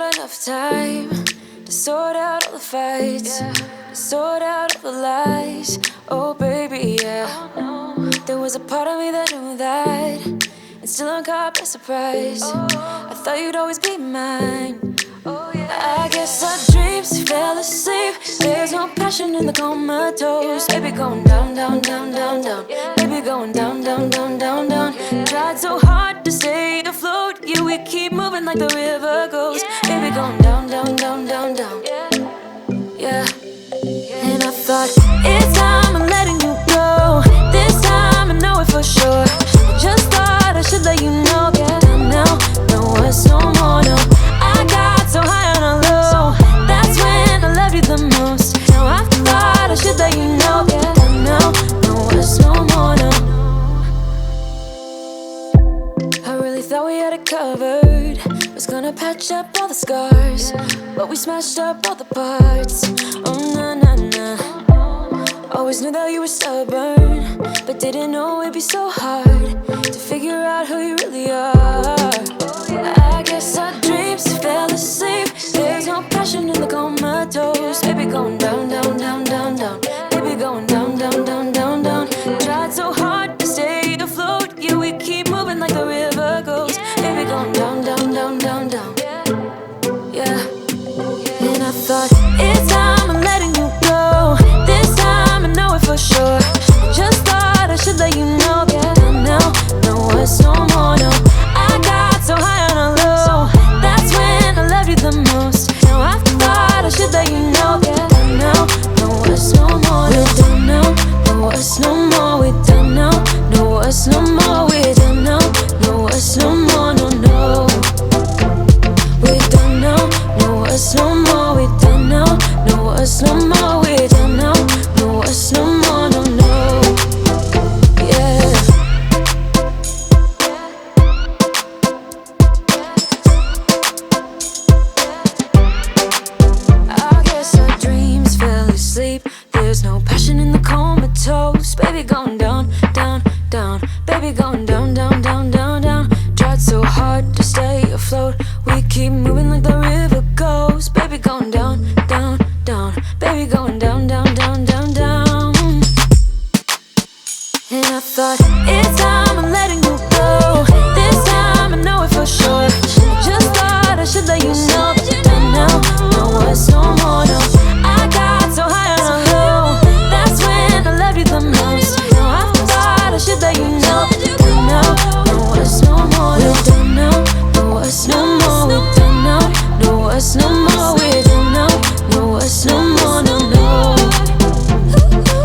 not enough time to sort out all the fights, to sort out all the lies. Oh baby, yeah. There was a part of me that knew that, and still I'm caught by surprise. I thought you'd always be mine. I guess our dreams fell asleep. There's no passion in the comatose. Baby going down, down, down, down, down. Baby going down, down, down, down, down. Tried so hard to stay afloat. Yeah, we keep moving like the river goes. Baby going down, down, down, down, down. Yeah. And I thought, it's time I'm letting you go. This time I know it for sure. I just thought I should let you know. Yeah, now, no words, no more, no. I got so high on a low. That's when I loved you the most. Now I thought I should let you know. Yeah, now, no words, no more, no. I really thought we had it covered. Was gonna patch up all the scars, but we smashed up all the parts. Oh na na na. Always knew that you were stubborn, but didn't know it'd be so hard to figure out who you really are. I guess our dreams fell asleep. There's no passion in the comatose. Baby going down, down, down, down, down. Baby going down, down, down, down, down. Tried so hard to stay afloat. Yeah, we keep moving like the river goes. Baby going down, down, down, down, down. Yeah. And I thought, it's time I'm letting you go. This time I know it for sure. I just thought I should let you know. Yeah, now, no words, no more, no. I got so high on a low. That's when I loved you the most. Now I thought I should let you know. Yeah, now, no words, no more. We're done now, no words, no more. We're done now, no words, no more. We're done now, no words, no more, no, no. We're done now, no words, no more. We're done now, no words, no more. We're done now, no words, no more, no, no. Yeah. I guess our dreams fell asleep. There's no passion in the comatose. Baby going down, down, down. Baby going down, down, down, down, down. Tried so hard to stay afloat. We keep moving like the river goes. Baby going down, down, down. Baby going down, down,